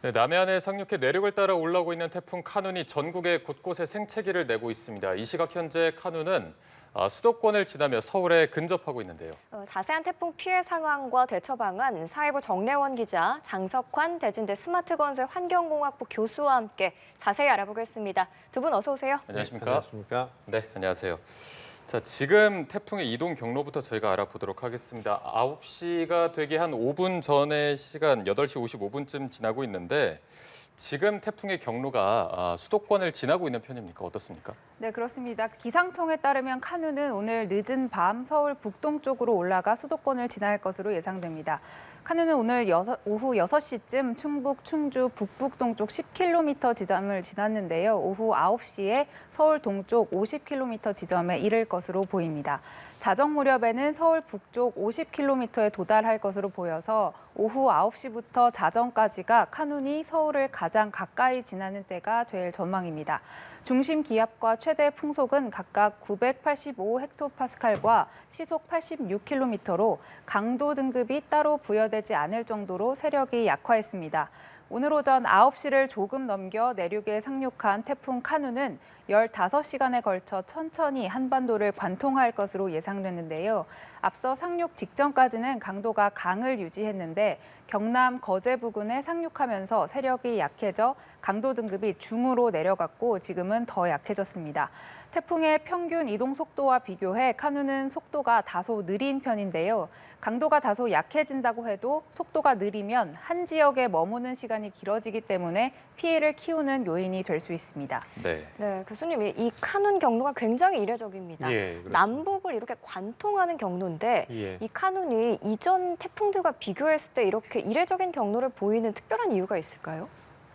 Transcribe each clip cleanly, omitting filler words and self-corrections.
네, 남해안에 상륙해 내륙을 따라 올라오고 있는 태풍 카눈이 전국의 곳곳에 생채기를 내고 있습니다. 이 시각 현재 카눈은 수도권을 지나며 서울에 근접하고 있는데요. 자세한 태풍 피해 상황과 대처 방안 사회부 정래원 기자, 장석환 대진대 스마트건설 환경공학부 교수와 함께 자세히 알아보겠습니다. 두 분 어서 오세요. 안녕하십니까? 네, 안녕하십니까? 네, 안녕하세요. 자, 지금 태풍의 이동 경로부터 저희가 알아보도록 하겠습니다. 9시가 되기 한 5분 전의 시간 8시 55분쯤 지나고 있는데 지금 태풍의 경로가 수도권을 지나고 있는 편입니까? 어떻습니까? 네, 그렇습니다. 기상청에 따르면 카눈은 오늘 늦은 밤 서울 북동쪽으로 올라가 수도권을 지날 것으로 예상됩니다. 카눈은 오늘 오후 6시쯤 충북, 충주, 북북동쪽 10km 지점을 지났는데요. 오후 9시에 서울 동쪽 50km 지점에 이를 것으로 보입니다. 자정 무렵에는 서울 북쪽 50km에 도달할 것으로 보여서 오후 9시부터 자정까지가 카눈이 서울을 가장 가까이 지나는 때가 될 전망입니다. 중심 기압과 최대 풍속은 각각 985헥토파스칼과 시속 86km로 강도 등급이 따로 부여되지 않을 정도로 세력이 약화했습니다. 오늘 오전 9시를 조금 넘겨 내륙에 상륙한 태풍 카눈은 15시간에 걸쳐 천천히 한반도를 관통할 것으로 예상됐는데요. 앞서 상륙 직전까지는 강도가 강을 유지했는데 경남 거제 부근에 상륙하면서 세력이 약해져 강도 등급이 중으로 내려갔고 지금은 더 약해졌습니다. 태풍의 평균 이동 속도와 비교해 카눈은 속도가 다소 느린 편인데요. 강도가 다소 약해진다고 해도 속도가 느리면 한 지역에 머무는 시간이 길어지기 때문에 피해를 키우는 요인이 될 수 있습니다. 네, 교수님, 이 카눈 경로가 굉장히 이례적입니다. 예, 그렇습니다. 남북을 이렇게 관통하는 경로인데 예. 이 카눈이 이전 태풍들과 비교했을 때 이렇게 이례적인 경로를 보이는 특별한 이유가 있을까요?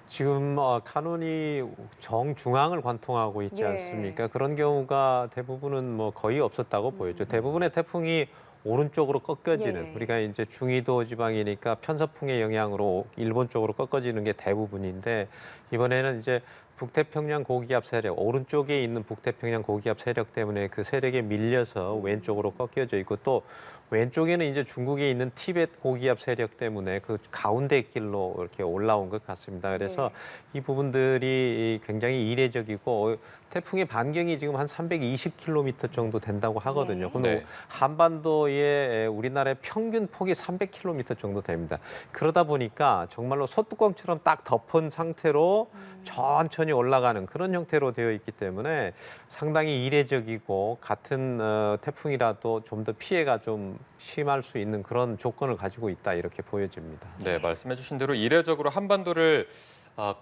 지금 카눈이 정중앙을 관통하고 있지 예. 않습니까? 그런 경우가 대부분은 뭐 거의 없었다고 보였죠. 대부분의 태풍이 오른쪽으로 꺾여지는, 예. 우리가 이제 중위도 지방이니까 편서풍의 영향으로 일본 쪽으로 꺾어지는 게 대부분인데 이번에는 이제 북태평양 고기압 세력, 오른쪽에 있는 북태평양 고기압 세력 때문에 그 세력에 밀려서 왼쪽으로 꺾여져 있고 또 왼쪽에는 이제 중국에 있는 티벳 고기압 세력 때문에 그 가운데 길로 이렇게 올라온 것 같습니다. 그래서 이 부분들이 굉장히 이례적이고 태풍의 반경이 지금 한 320km 정도 된다고 하거든요. 근데 한반도의 우리나라의 평균 폭이 300km 정도 됩니다. 그러다 보니까 정말로 소뚜껑처럼 딱 덮은 상태로 천천히 올라가는 그런 형태로 되어 있기 때문에 상당히 이례적이고 같은 태풍이라도 좀 더 피해가 좀 심할 수 있는 그런 조건을 가지고 있다 이렇게 보여집니다. 네, 말씀해 주신 대로 이례적으로 한반도를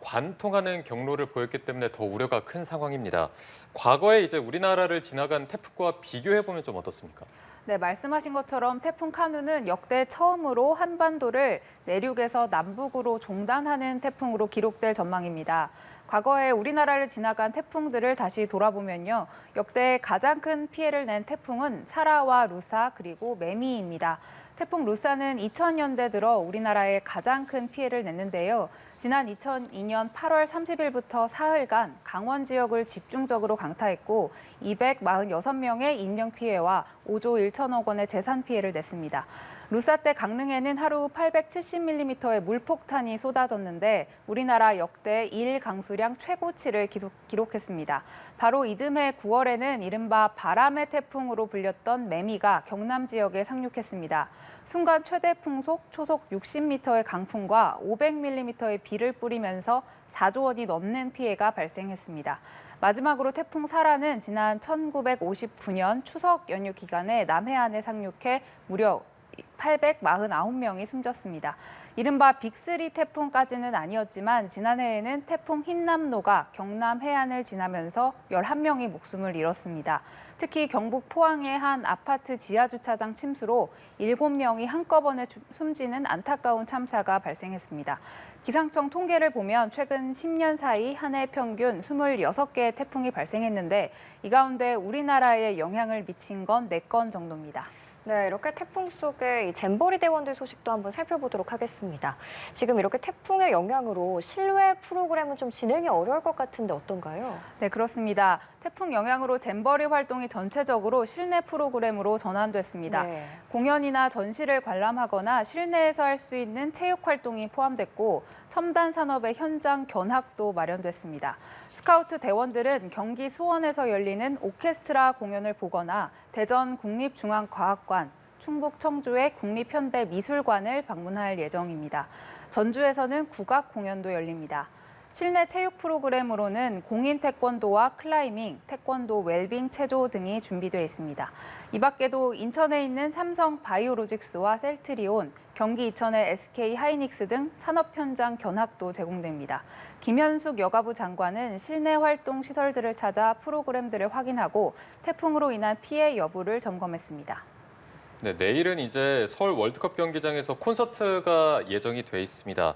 관통하는 경로를 보였기 때문에 더 우려가 큰 상황입니다. 과거에 이제 우리나라를 지나간 태풍과 비교해 보면 좀 어떻습니까? 네, 말씀하신 것처럼 태풍 카눈은 역대 처음으로 한반도를 내륙에서 남북으로 종단하는 태풍으로 기록될 전망입니다. 과거에 우리나라를 지나간 태풍들을 다시 돌아보면요. 역대 가장 큰 피해를 낸 태풍은 사라와 루사 그리고 매미입니다. 태풍 루사는 2000년대 들어 우리나라에 가장 큰 피해를 냈는데요. 지난 2002년 8월 30일부터 사흘간 강원 지역을 집중적으로 강타했고 246명의 인명 피해와 5조 1천억 원의 재산 피해를 냈습니다. 루사 때 강릉에는 하루 870mm의 물폭탄이 쏟아졌는데 우리나라 역대 1 강수량 최고치를 기록했습니다. 바로 이듬해 9월에는 이른바 바람의 태풍으로 불렸던 매미가 경남 지역에 상륙했습니다. 순간 최대 풍속 초속 60m의 강풍과 500mm의 비를 뿌리면서 4조 원이 넘는 피해가 발생했습니다. 마지막으로 태풍 사라는 지난 1959년 추석 연휴 기간에 남해안에 상륙해 무려 849명이 숨졌습니다. 이른바 빅3 태풍까지는 아니었지만 지난해에는 태풍 흰남노가 경남 해안을 지나면서 11명이 목숨을 잃었습니다. 특히 경북 포항의 한 아파트 지하주차장 침수로 7명이 한꺼번에 숨지는 안타까운 참사가 발생했습니다. 기상청 통계를 보면 최근 10년 사이 한 해 평균 26개의 태풍이 발생했는데 이 가운데 우리나라에 영향을 미친 건 4건 정도입니다. 네, 이렇게 태풍 속의 이 잼버리 대원들 소식도 한번 살펴보도록 하겠습니다. 지금 이렇게 태풍의 영향으로 실외 프로그램은 좀 진행이 어려울 것 같은데 어떤가요? 네, 그렇습니다. 태풍 영향으로 잼버리 활동이 전체적으로 실내 프로그램으로 전환됐습니다. 네. 공연이나 전시를 관람하거나 실내에서 할 수 있는 체육 활동이 포함됐고 첨단 산업의 현장 견학도 마련됐습니다. 스카우트 대원들은 경기 수원에서 열리는 오케스트라 공연을 보거나 대전 국립중앙과학관, 충북 청주의 국립현대미술관을 방문할 예정입니다. 전주에서는 국악 공연도 열립니다. 실내 체육 프로그램으로는 공인 태권도와 클라이밍, 태권도 웰빙 체조 등이 준비되어 있습니다. 이 밖에도 인천에 있는 삼성 바이오로직스와 셀트리온, 경기 이천의 SK 하이닉스 등 산업 현장 견학도 제공됩니다. 김현숙 여가부 장관은 실내 활동 시설들을 찾아 프로그램들을 확인하고 태풍으로 인한 피해 여부를 점검했습니다. 네, 내일은 이제 서울 월드컵 경기장에서 콘서트가 예정이 돼 있습니다.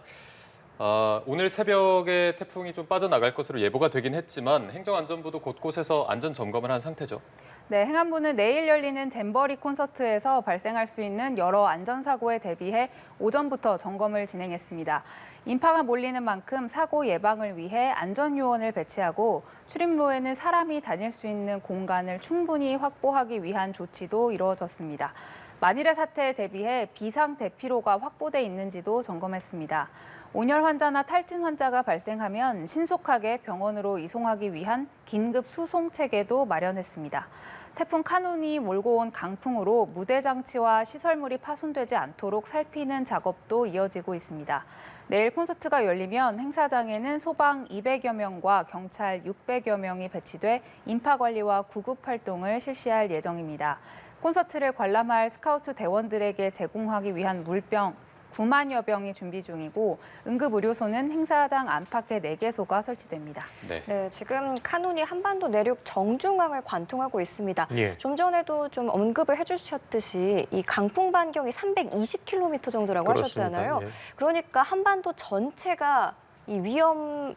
오늘 새벽에 태풍이 좀 빠져나갈 것으로 예보가 되긴 했지만 행정안전부도 곳곳에서 안전 점검을 한 상태죠. 네, 행안부는 내일 열리는 잼버리 콘서트에서 발생할 수 있는 여러 안전사고에 대비해 오전부터 점검을 진행했습니다. 인파가 몰리는 만큼 사고 예방을 위해 안전요원을 배치하고 출입로에는 사람이 다닐 수 있는 공간을 충분히 확보하기 위한 조치도 이루어졌습니다. 만일의 사태에 대비해 비상 대피로가 확보돼 있는지도 점검했습니다. 온열 환자나 탈진 환자가 발생하면 신속하게 병원으로 이송하기 위한 긴급 수송 체계도 마련했습니다. 태풍 카눈이 몰고 온 강풍으로 무대 장치와 시설물이 파손되지 않도록 살피는 작업도 이어지고 있습니다. 내일 콘서트가 열리면 행사장에는 소방 200여 명과 경찰 600여 명이 배치돼 인파 관리와 구급 활동을 실시할 예정입니다. 콘서트를 관람할 스카우트 대원들에게 제공하기 위한 물병 9만여 병이 준비 중이고 응급의료소는 행사장 안팎에 4개소가 설치됩니다. 네, 지금 카눈이 한반도 내륙 정중앙을 관통하고 있습니다. 예. 좀 전에도 좀 언급을 해주셨듯이 이 강풍 반경이 320km 정도라고 그렇습니다. 하셨잖아요. 예. 그러니까 한반도 전체가 이 위험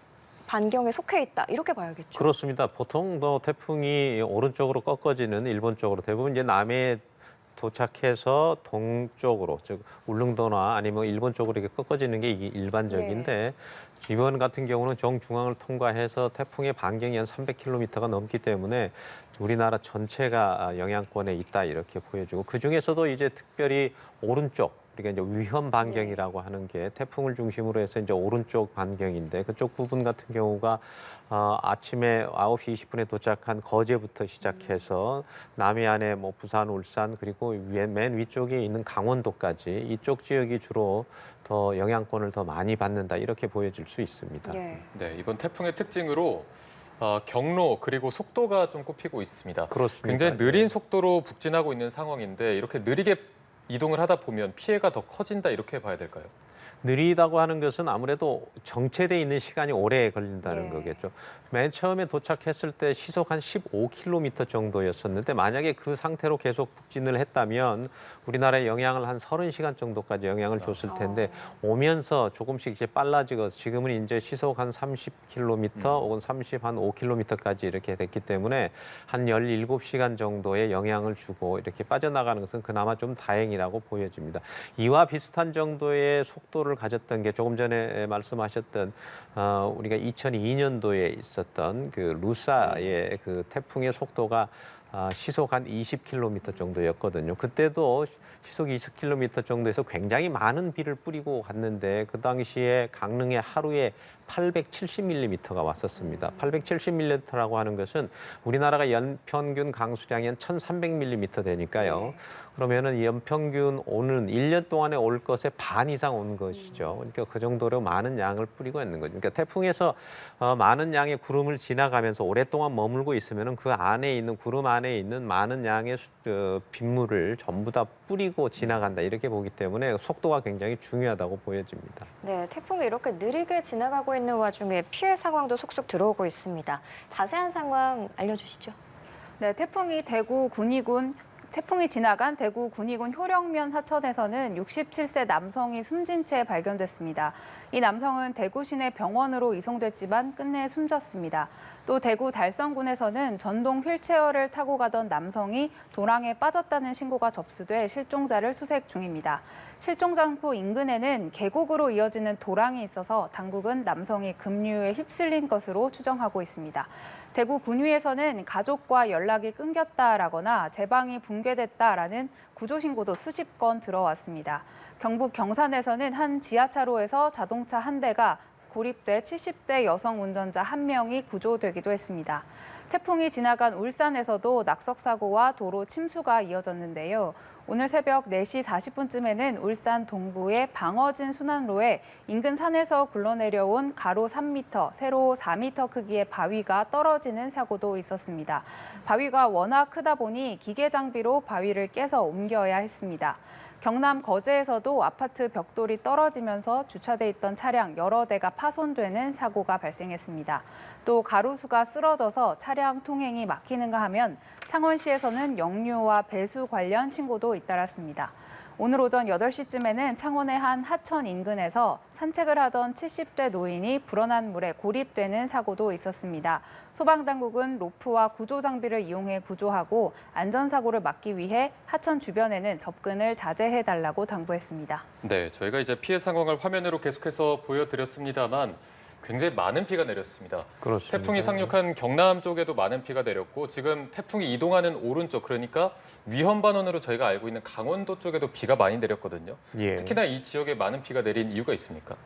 반경에 속해 있다 이렇게 봐야겠죠. 그렇습니다. 보통 태풍이 오른쪽으로 꺾어지는 일본 쪽으로 대부분 이제 남해에 도착해서 동쪽으로 즉 울릉도나 아니면 일본 쪽으로 이렇게 꺾어지는 게 이게 일반적인데 이번 같은 경우는 정중앙을 통과해서 태풍의 반경이 한 300km가 넘기 때문에 우리나라 전체가 영향권에 있다 이렇게 보여지고 그중에서도 이제 특별히 오른쪽 그러니까 이제 위험 반경이라고 하는 게 태풍을 중심으로 해서 이제 오른쪽 반경인데 그쪽 부분 같은 경우가 아침에 9시 20분에 도착한 거제부터 시작해서 남해안에 뭐 부산, 울산 그리고 맨 위쪽에 있는 강원도까지 이쪽 지역이 주로 더 영향권을 더 많이 받는다 이렇게 보여질 수 있습니다. 예. 네, 이번 태풍의 특징으로 경로 그리고 속도가 좀 꼽히고 있습니다. 그렇습니다. 굉장히 느린 속도로 북진하고 있는 상황인데 이렇게 느리게 이동을 하다 보면 피해가 더 커진다 이렇게 봐야 될까요? 느리다고 하는 것은 아무래도 정체돼 있는 시간이 오래 걸린다는 예. 거겠죠. 맨 처음에 도착했을 때 시속 한 15km 정도였었는데 만약에 그 상태로 계속 북진을 했다면 우리나라에 영향을 한 30시간 정도까지 영향을 줬을 텐데 오면서 조금씩 이제 빨라지고 지금은 이제 시속 한 30km 혹은 35km까지 이렇게 됐기 때문에 한 17시간 정도의 영향을 주고 이렇게 빠져나가는 것은 그나마 좀 다행이라고 보여집니다. 이와 비슷한 정도의 속도를 가졌던 게 조금 전에 말씀하셨던 우리가 2002년도에 있었던 그 루사의 그 태풍의 속도가 시속 한 20km 정도였거든요. 그때도 시속 20km 정도에서 굉장히 많은 비를 뿌리고 갔는데 그 당시에 강릉에 하루에 870mm가 왔었습니다. 870mm라고 하는 것은 우리나라가 연평균 강수량이 한 1300mm 되니까요. 그러면은 연평균 오는 1년 동안에 올 것의 반 이상 온 것이죠. 그러니까 그 정도로 많은 양을 뿌리고 있는 거죠. 그러니까 태풍에서 많은 양의 구름을 지나가면서 오랫동안 머물고 있으면은 그 안에 있는 구름 안에 있는 많은 양의 빗물을 전부 다 뿌리고 지나간다 이렇게 보기 때문에 속도가 굉장히 중요하다고 보여집니다. 네, 태풍이 이렇게 느리게 지나가고 있는 와중에 피해 상황도 속속 들어오고 있습니다. 자세한 상황 알려주시죠. 네, 태풍이 지나간 대구 군위군 효령면 하천에서는 67세 남성이 숨진 채 발견됐습니다. 이 남성은 대구 시내 병원으로 이송됐지만 끝내 숨졌습니다. 또 대구 달성군에서는 전동 휠체어를 타고 가던 남성이 도랑에 빠졌다는 신고가 접수돼 실종자를 수색 중입니다. 실종장소 인근에는 계곡으로 이어지는 도랑이 있어서 당국은 남성이 급류에 휩쓸린 것으로 추정하고 있습니다. 대구 군위에서는 가족과 연락이 끊겼다라거나 제방이 붕괴됐다라는 구조 신고도 수십 건 들어왔습니다. 경북 경산에서는 한 지하차로에서 자동차 한 대가 고립돼 70대 여성 운전자 1명이 구조되기도 했습니다. 태풍이 지나간 울산에서도 낙석 사고와 도로 침수가 이어졌는데요. 오늘 새벽 4시 40분쯤에는 울산 동부의 방어진 순환로에 인근 산에서 굴러내려온 가로 3m, 세로 4m 크기의 바위가 떨어지는 사고도 있었습니다. 바위가 워낙 크다 보니 기계 장비로 바위를 깨서 옮겨야 했습니다. 경남 거제에서도 아파트 벽돌이 떨어지면서 주차돼 있던 차량 여러 대가 파손되는 사고가 발생했습니다. 또 가로수가 쓰러져서 차량 통행이 막히는가 하면 창원시에서는 역류와 배수 관련 신고도 잇따랐습니다. 오늘 오전 8시쯤에는 창원의 한 하천 인근에서 산책을 하던 70대 노인이 불어난 물에 고립되는 사고도 있었습니다. 소방당국은 로프와 구조장비를 이용해 구조하고 안전사고를 막기 위해 하천 주변에는 접근을 자제해달라고 당부했습니다. 네, 저희가 이제 피해 상황을 화면으로 계속해서 보여드렸습니다만 굉장히 많은 비가 내렸습니다. 그렇습니다. 태풍이 상륙한 경남 쪽에도 많은 비가 내렸고 지금 태풍이 이동하는 오른쪽 그러니까 위험반원으로 저희가 알고 있는 강원도 쪽에도 비가 많이 내렸거든요. 예. 특히나 이 지역에 많은 비가 내린 이유가 있습니까?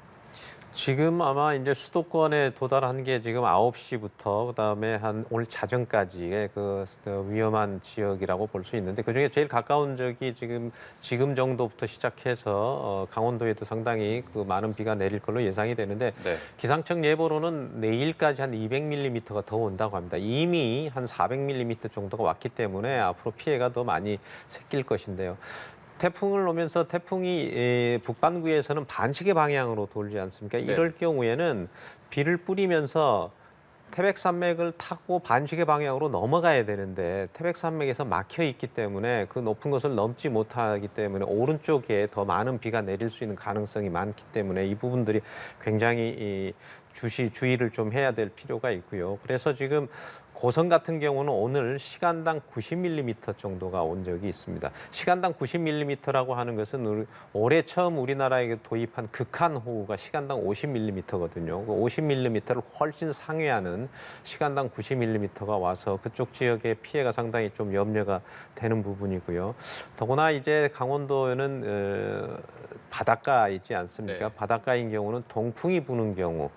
지금 아마 이제 수도권에 도달한 게 지금 9시부터 그다음에 한 오늘 자정까지의 그 위험한 지역이라고 볼 수 있는데 그중에 제일 가까운 적이 지금 정도부터 시작해서 강원도에도 상당히 그 많은 비가 내릴 걸로 예상이 되는데 네. 기상청 예보로는 내일까지 한 200mm가 더 온다고 합니다. 이미 한 400mm 정도가 왔기 때문에 앞으로 피해가 더 많이 생길 것인데요. 태풍을 오면서 태풍이 북반구에서는 반시계 방향으로 돌지 않습니까? 네. 이럴 경우에는 비를 뿌리면서 태백산맥을 타고 반시계 방향으로 넘어가야 되는데 태백산맥에서 막혀 있기 때문에 그 높은 곳을 넘지 못하기 때문에 오른쪽에 더 많은 비가 내릴 수 있는 가능성이 많기 때문에 이 부분들이 굉장히 주의를 좀 해야 될 필요가 있고요. 그래서 지금 고성 같은 경우는 오늘 시간당 90mm 정도가 온 적이 있습니다. 시간당 90mm라고 하는 것은 올해 처음 우리나라에 도입한 극한호우가 시간당 50mm거든요. 그 50mm를 훨씬 상회하는 시간당 90mm가 와서 그쪽 지역의 피해가 상당히 좀 염려가 되는 부분이고요. 더구나 이제 강원도에는 바닷가 있지 않습니까? 네. 바닷가인 경우는 동풍이 부는 경우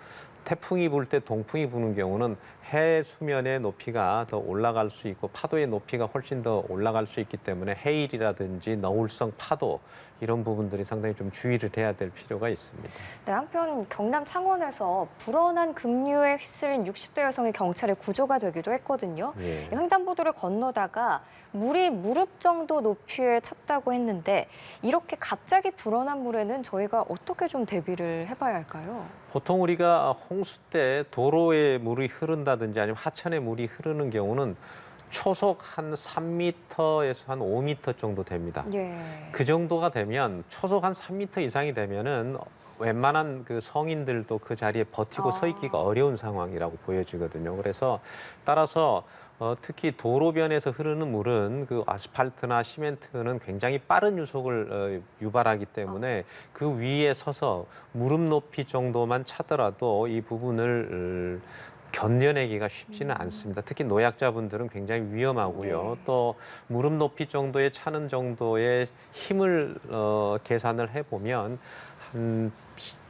태풍이 불 때 동풍이 부는 경우는 해 수면의 높이가 더 올라갈 수 있고 파도의 높이가 훨씬 더 올라갈 수 있기 때문에 해일이라든지 너울성 파도 이런 부분들이 상당히 좀 주의를 해야 될 필요가 있습니다. 네, 한편 경남 창원에서 불어난 급류에 휩쓸린 60대 여성이 경찰에 구조가 되기도 했거든요. 예. 횡단보도를 건너다가 물이 무릎 정도 높이에 찼다고 했는데 이렇게 갑자기 불어난 물에는 저희가 어떻게 좀 대비를 해봐야 할까요? 보통 우리가 홍수 때 도로에 물이 흐른다든지 아니면 하천에 물이 흐르는 경우는 초속 한 3m에서 한 5m 정도 됩니다. 예. 그 정도가 되면 초속 한 3m 이상이 되면은 웬만한 그 성인들도 그 자리에 버티고 서 있기가 어려운 상황이라고 보여지거든요. 그래서 따라서 특히 도로변에서 흐르는 물은 그 아스팔트나 시멘트는 굉장히 빠른 유속을 유발하기 때문에 그 위에 서서 무릎 높이 정도만 차더라도 이 부분을 견뎌내기가 쉽지는 않습니다. 특히 노약자분들은 굉장히 위험하고요. 네. 또 무릎 높이 정도의 차는 정도의 힘을 계산을 해보면 한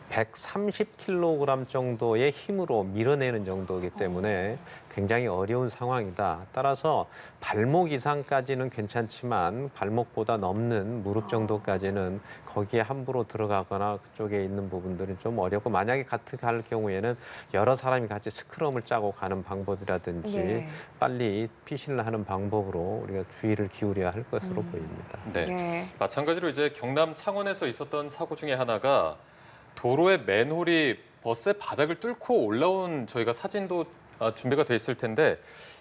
130kg 정도의 힘으로 밀어내는 정도이기 때문에 굉장히 어려운 상황이다. 따라서 발목 이상까지는 괜찮지만 발목보다 넘는 무릎 정도까지는 거기에 함부로 들어가거나 그쪽에 있는 부분들은 좀 어렵고 만약에 같이 갈 경우에는 여러 사람이 같이 스크럼을 짜고 가는 방법이라든지 예. 빨리 피신을 하는 방법으로 우리가 주의를 기울여야 할 것으로 보입니다. 네. 예. 마찬가지로 이제 경남 창원에서 있었던 사고 중에 하나가 도로의 맨홀이 버스의 바닥을 뚫고 올라온 저희가 사진도 준비가 돼 있을 텐데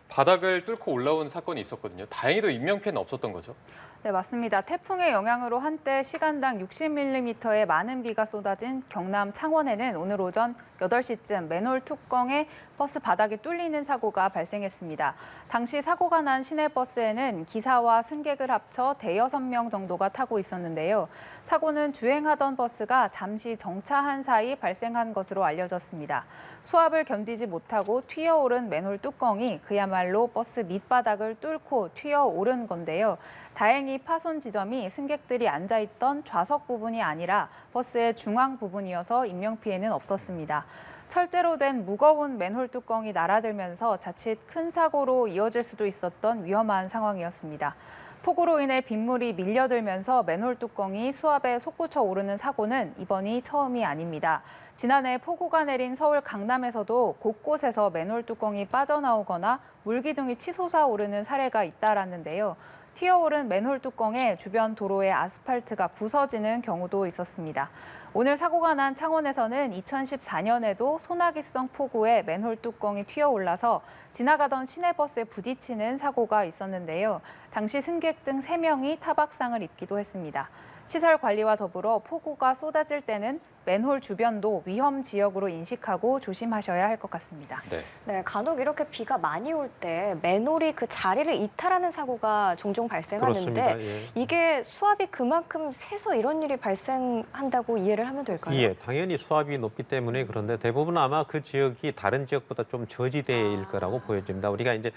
바닥을 뚫고 올라온 사건이 있었거든요. 다행히도 인명피해는 없었던 거죠. 네, 맞습니다. 태풍의 영향으로 한때 시간당 60mm의 많은 비가 쏟아진 경남 창원에는 오늘 오전 8시쯤 맨홀 뚜껑에 버스 바닥이 뚫리는 사고가 발생했습니다. 당시 사고가 난 시내버스에는 기사와 승객을 합쳐 대여섯 명 정도가 타고 있었는데요. 사고는 주행하던 버스가 잠시 정차한 사이 발생한 것으로 알려졌습니다. 수압을 견디지 못하고 튀어오른 맨홀 뚜껑이 그야말로 버스 밑바닥을 뚫고 튀어오른 건데요. 다행히 파손 지점이 승객들이 앉아있던 좌석 부분이 아니라 버스의 중앙 부분이어서 인명피해는 없었습니다. 철제로 된 무거운 맨홀 뚜껑이 날아들면서 자칫 큰 사고로 이어질 수도 있었던 위험한 상황이었습니다. 폭우로 인해 빗물이 밀려들면서 맨홀 뚜껑이 수압에 솟구쳐 오르는 사고는 이번이 처음이 아닙니다. 지난해 폭우가 내린 서울 강남에서도 곳곳에서 맨홀 뚜껑이 빠져나오거나 물기둥이 치솟아 오르는 사례가 잇따랐는데요. 튀어오른 맨홀 뚜껑에 주변 도로의 아스팔트가 부서지는 경우도 있었습니다. 오늘 사고가 난 창원에서는 2014년에도 소나기성 폭우에 맨홀 뚜껑이 튀어올라서 지나가던 시내버스에 부딪히는 사고가 있었는데요. 당시 승객 등 3명이 타박상을 입기도 했습니다. 시설 관리와 더불어 폭우가 쏟아질 때는 맨홀 주변도 위험 지역으로 인식하고 조심하셔야 할 것 같습니다. 네. 네, 간혹 이렇게 비가 많이 올 때 맨홀이 그 자리를 이탈하는 사고가 종종 발생하는데 그렇습니다. 예. 이게 수압이 그만큼 세서 이런 일이 발생한다고 이해를 하면 될까요? 예, 당연히 수압이 높기 때문에 그런데 대부분 아마 그 지역이 다른 지역보다 좀 저지대일 거라고 보여집니다. 우리가 이제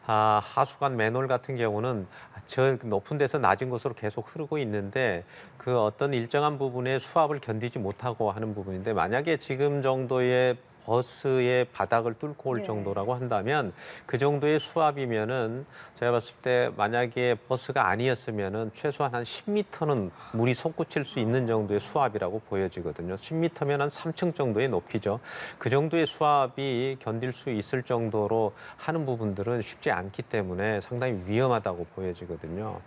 하수관 맨홀 같은 경우는 저 높은 데서 낮은 곳으로 계속 흐르고 있는데 그 어떤 일정한 부분에 수압을 견디지 못하고 하는 부분인데 만약에 지금 정도의 버스의 바닥을 뚫고 올 네. 정도라고 한다면 그 정도의 수압이면은 제가 봤을 때 만약에 버스가 아니었으면은 최소한 한 10m는 물이 솟구칠 수 있는 정도의 수압이라고 보여지거든요. 10m면 한 3층 정도의 높이죠. 그 정도의 수압이 견딜 수 있을 정도로 하는 부분들은 쉽지 않기 때문에 상당히 위험하다고 보여지거든요.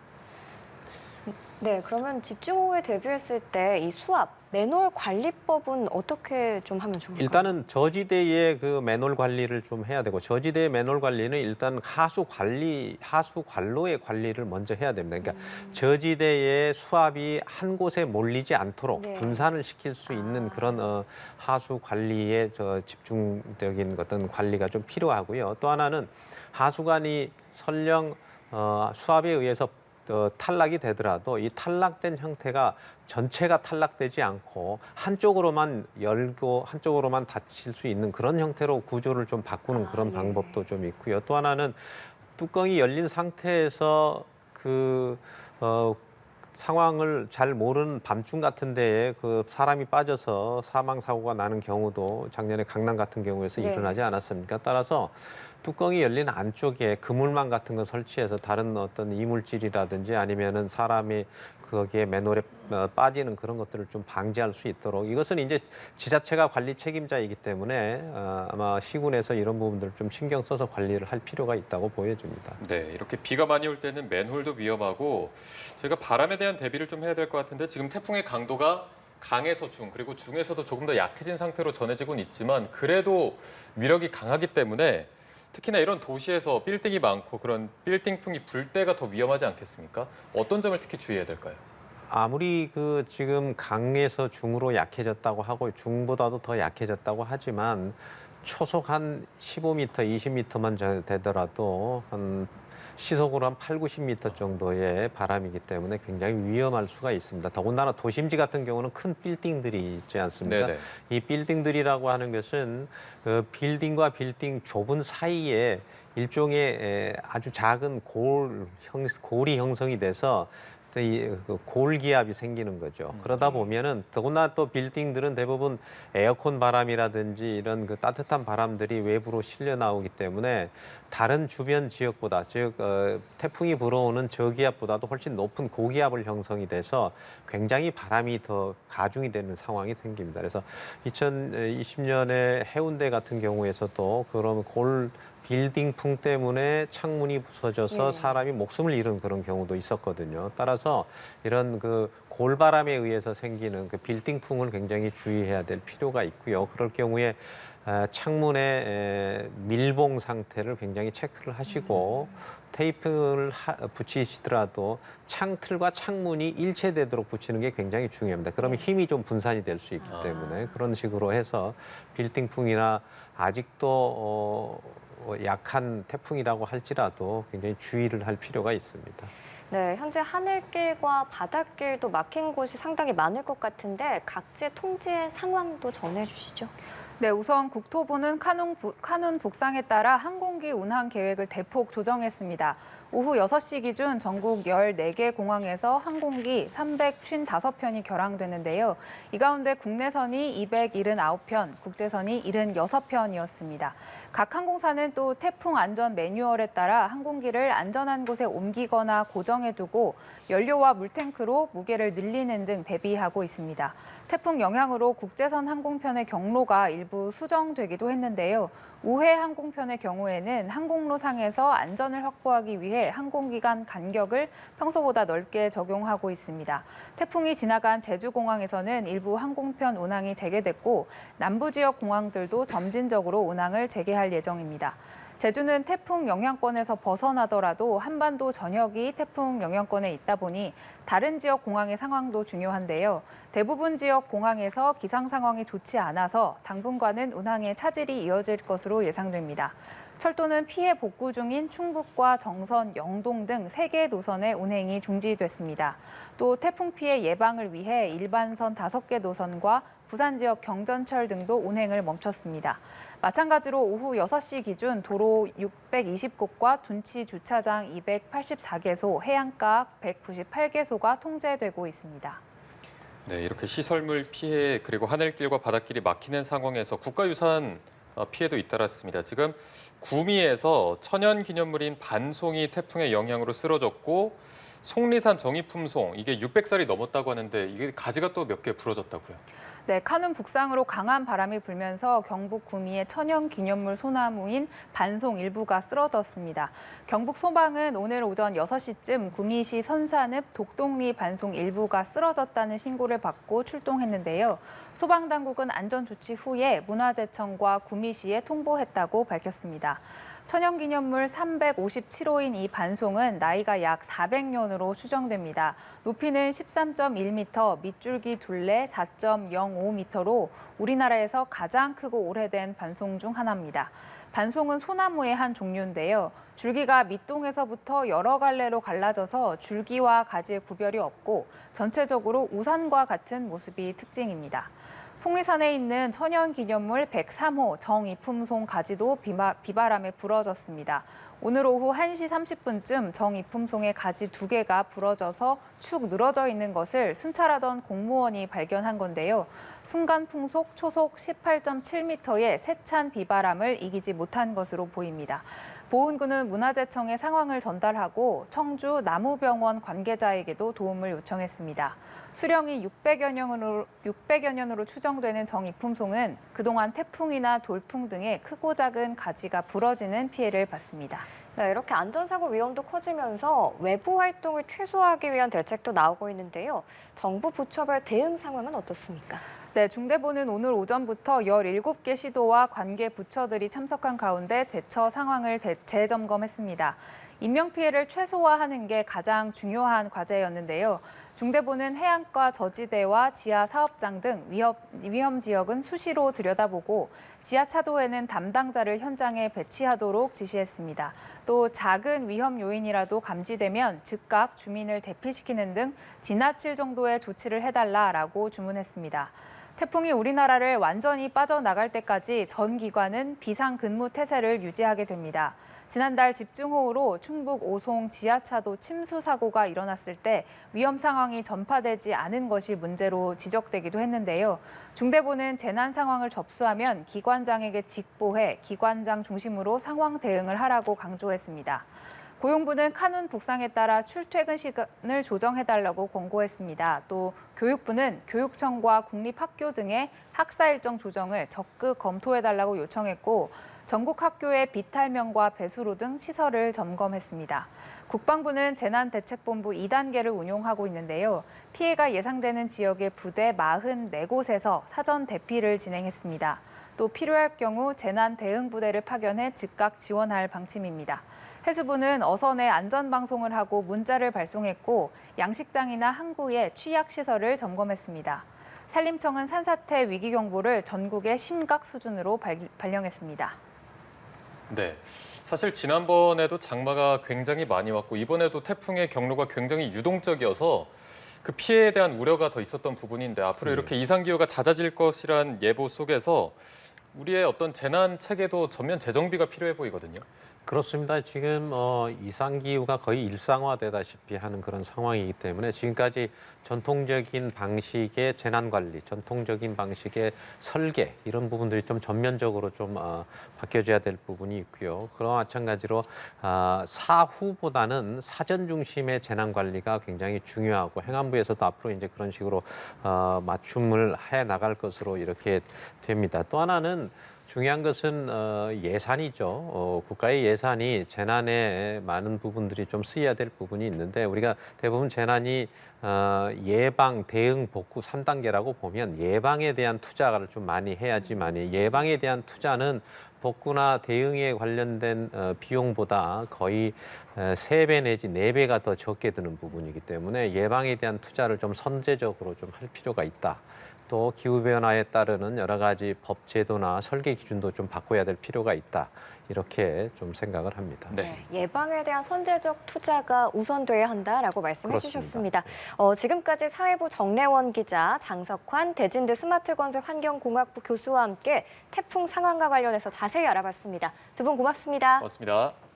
네, 그러면 집중호우에 대비했을 때 이 수압, 맨홀 관리법은 어떻게 좀 하면 좋을까요? 일단은 저지대의 그 맨홀 관리를 좀 해야 되고 저지대의 맨홀 관리는 일단 하수 관로의 관리를 먼저 해야 됩니다. 그러니까 저지대의 수압이 한 곳에 몰리지 않도록 네. 분산을 시킬 수 있는 그런 하수 관리에 집중적인 어떤 관리가 좀 필요하고요. 또 하나는 하수관이 설령 수압에 의해서 탈락이 되더라도 이 탈락된 형태가 전체가 탈락되지 않고 한쪽으로만 열고 한쪽으로만 닫힐 수 있는 그런 형태로 구조를 좀 바꾸는 그런 예. 방법도 좀 있고요. 또 하나는 뚜껑이 열린 상태에서 상황을 잘 모르는 밤중 같은 데에 그 사람이 빠져서 사망 사고가 나는 경우도 작년에 강남 같은 경우에서 네. 일어나지 않았습니까? 따라서 뚜껑이 열린 안쪽에 그물망 같은 거 설치해서 다른 어떤 이물질이라든지 아니면은 사람이 거기에 맨홀에 빠지는 그런 것들을 좀 방지할 수 있도록 이것은 이제 지자체가 관리 책임자이기 때문에 아마 시군에서 이런 부분들을 좀 신경 써서 관리를 할 필요가 있다고 보여집니다. 네, 이렇게 비가 많이 올 때는 맨홀도 위험하고 저희가 바람에 대한 대비를 좀 해야 될 것 같은데 지금 태풍의 강도가 강에서 중 그리고 중에서도 조금 더 약해진 상태로 전해지고는 있지만 그래도 위력이 강하기 때문에 특히나 이런 도시에서 빌딩이 많고 그런 빌딩풍이 불 때가 더 위험하지 않겠습니까? 어떤 점을 특히 주의해야 될까요? 아무리 그 지금 강에서 중으로 약해졌다고 하고 중보다도 더 약해졌다고 하지만 초속 한 15m, 20m만 되더라도 한 시속으로 한 8, 90m 정도의 바람이기 때문에 굉장히 위험할 수가 있습니다. 더군다나 도심지 같은 경우는 큰 빌딩들이 있지 않습니까? 네네. 이 빌딩들이라고 하는 것은 그 빌딩과 빌딩 좁은 사이에 일종의 아주 작은 골이 형성이 돼서 그 골기압이 생기는 거죠. 그러다 보면은 더구나 또 빌딩들은 대부분 에어컨 바람이라든지 이런 그 따뜻한 바람들이 외부로 실려 나오기 때문에 다른 주변 지역보다 즉 태풍이 불어오는 저기압보다도 훨씬 높은 고기압을 형성이 돼서 굉장히 바람이 더 가중이 되는 상황이 생깁니다. 그래서 2020년에 해운대 같은 경우에서도 그런 빌딩풍 때문에 창문이 부서져서 네. 사람이 목숨을 잃은 그런 경우도 있었거든요. 따라서 이런 그 골바람에 의해서 생기는 그 빌딩풍을 굉장히 주의해야 될 필요가 있고요. 그럴 경우에 창문의 밀봉 상태를 굉장히 체크를 하시고 테이프를 붙이시더라도 창틀과 창문이 일체되도록 붙이는 게 굉장히 중요합니다. 그러면 힘이 좀 분산이 될 수 있기 때문에 그런 식으로 해서 빌딩풍이나 아직도 약한 태풍이라고 할지라도 굉장히 주의를 할 필요가 있습니다. 네, 현재 하늘길과 바닷길도 막힌 곳이 상당히 많을 것 같은데 각지 통제 상황도 전해주시죠. 네, 우선 국토부는 카눈 북상에 따라 항공기 운항 계획을 대폭 조정했습니다. 오후 6시 기준 전국 14개 공항에서 항공기 355편이 결항됐는데요. 이 가운데 국내선이 279편, 국제선이 76편이었습니다. 각 항공사는 또 태풍 안전 매뉴얼에 따라 항공기를 안전한 곳에 옮기거나 고정해두고 연료와 물탱크로 무게를 늘리는 등 대비하고 있습니다. 태풍 영향으로 국제선 항공편의 경로가 일부 수정되기도 했는데요. 우회 항공편의 경우에는 항공로상에서 안전을 확보하기 위해 항공기간 간격을 평소보다 넓게 적용하고 있습니다. 태풍이 지나간 제주공항에서는 일부 항공편 운항이 재개됐고 남부 지역 공항들도 점진적으로 운항을 재개할 예정입니다. 제주는 태풍 영향권에서 벗어나더라도 한반도 전역이 태풍 영향권에 있다 보니 다른 지역 공항의 상황도 중요한데요. 대부분 지역 공항에서 기상 상황이 좋지 않아서 당분간은 운항에 차질이 이어질 것으로 예상됩니다. 철도는 피해 복구 중인 충북과 정선, 영동 등 3개 노선의 운행이 중지됐습니다. 또 태풍 피해 예방을 위해 일반선 5개 노선과 부산 지역 경전철 등도 운행을 멈췄습니다. 마찬가지로 오후 6시 기준 도로 620곳과 둔치 주차장 284개소, 해안가 198개소가 통제되고 있습니다. 네, 이렇게 시설물 피해 그리고 하늘길과 바닷길이 막히는 상황에서 국가유산 피해도 잇따랐습니다. 지금 구미에서 천연기념물인 반송이 태풍의 영향으로 쓰러졌고 속리산 정이품송 이게 600살이 넘었다고 하는데 이게 가지가 또 몇 개 부러졌다고요. 네, 카눈 북상으로 강한 바람이 불면서 경북 구미의 천연기념물 소나무인 반송 일부가 쓰러졌습니다. 경북 소방은 오늘 오전 6시쯤 구미시 선산읍 독동리 반송 일부가 쓰러졌다는 신고를 받고 출동했는데요. 소방당국은 안전조치 후에 문화재청과 구미시에 통보했다고 밝혔습니다. 천연기념물 357호인 이 반송은 나이가 약 400년으로 추정됩니다. 높이는 13.1m, 밑줄기 둘레 4.05m로 우리나라에서 가장 크고 오래된 반송 중 하나입니다. 반송은 소나무의 한 종류인데요. 줄기가 밑동에서부터 여러 갈래로 갈라져서 줄기와 가지의 구별이 없고 전체적으로 우산과 같은 모습이 특징입니다. 속리산에 있는 천연기념물 103호 정이품송 가지도 비바람에 부러졌습니다. 오늘 오후 1시 30분쯤 정이품송의 가지 2개가 부러져서 축 늘어져 있는 것을 순찰하던 공무원이 발견한 건데요. 순간 풍속 초속 18.7m의 세찬 비바람을 이기지 못한 것으로 보입니다. 보훈군은 문화재청에 상황을 전달하고 청주 나무병원 관계자에게도 도움을 요청했습니다. 수령이 600여 년으로 추정되는 정이품송은 그동안 태풍이나 돌풍 등의 크고 작은 가지가 부러지는 피해를 받습니다. 네, 이렇게 안전사고 위험도 커지면서 외부 활동을 최소화하기 위한 대책도 나오고 있는데요. 정부 부처별 대응 상황은 어떻습니까? 네, 중대본은 오늘 오전부터 17개 시도와 관계 부처들이 참석한 가운데 대처 상황을 재점검했습니다. 인명피해를 최소화하는 게 가장 중요한 과제였는데요. 중대본은 해안가 저지대와 지하 사업장 등 위험 지역은 수시로 들여다보고 지하차도에는 담당자를 현장에 배치하도록 지시했습니다. 또 작은 위험 요인이라도 감지되면 즉각 주민을 대피시키는 등 지나칠 정도의 조치를 해달라라고 주문했습니다. 태풍이 우리나라를 완전히 빠져나갈 때까지 전 기관은 비상근무 태세를 유지하게 됩니다. 지난달 집중호우로 충북 오송 지하차도 침수 사고가 일어났을 때 위험 상황이 전파되지 않은 것이 문제로 지적되기도 했는데요. 중대본은 재난 상황을 접수하면 기관장에게 직보해 기관장 중심으로 상황 대응을 하라고 강조했습니다. 고용부는 카눈 북상에 따라 출퇴근 시간을 조정해달라고 권고했습니다. 또 교육부는 교육청과 국립학교 등의 학사 일정 조정을 적극 검토해달라고 요청했고 전국 학교의 비탈명과 배수로 등 시설을 점검했습니다. 국방부는 재난대책본부 2단계를 운용하고 있는데요. 피해가 예상되는 지역의 부대 44곳에서 사전 대피를 진행했습니다. 또 필요할 경우 재난대응부대를 파견해 즉각 지원할 방침입니다. 해수부는 어선에 안전방송을 하고 문자를 발송했고 양식장이나 항구의 취약시설을 점검했습니다. 산림청은 산사태 위기경보를 전국의 심각 수준으로 발령했습니다. 네, 사실 지난번에도 장마가 굉장히 많이 왔고 이번에도 태풍의 경로가 굉장히 유동적이어서 그 피해에 대한 우려가 더 있었던 부분인데 앞으로 이렇게 이상기후가 잦아질 것이란 예보 속에서 우리의 어떤 재난 체계도 전면 재정비가 필요해 보이거든요. 그렇습니다. 지금 이상기후가 거의 일상화되다시피 하는 그런 상황이기 때문에 지금까지 전통적인 방식의 재난관리, 전통적인 방식의 설계 이런 부분들이 좀 전면적으로 좀 바뀌어져야 될 부분이 있고요. 그와 마찬가지로 사후보다는 사전 중심의 재난관리가 굉장히 중요하고 행안부에서도 앞으로 이제 그런 식으로 맞춤을 해 나갈 것으로 이렇게 됩니다. 또 하나는 중요한 것은 예산이죠. 국가의 예산이 재난에 많은 부분들이 좀 쓰여야 될 부분이 있는데 우리가 대부분 재난이 예방, 대응, 복구 3단계라고 보면 예방에 대한 투자를 좀 많이 해야지만 예방에 대한 투자는 복구나 대응에 관련된 비용보다 거의 3배 내지 4배가 더 적게 드는 부분이기 때문에 예방에 대한 투자를 좀 선제적으로 좀 할 필요가 있다. 또 기후변화에 따르는 여러 가지 법 제도나 설계 기준도 좀 바꿔야 될 필요가 있다. 이렇게 좀 생각을 합니다. 네. 예방에 대한 선제적 투자가 우선돼야 한다라고 말씀해 그렇습니다. 주셨습니다. 지금까지 사회부 정래원 기자, 장석환 대진대 스마트건설 환경공학부 교수와 함께 태풍 상황과 관련해서 자세히 알아봤습니다. 두 분 고맙습니다. 고맙습니다.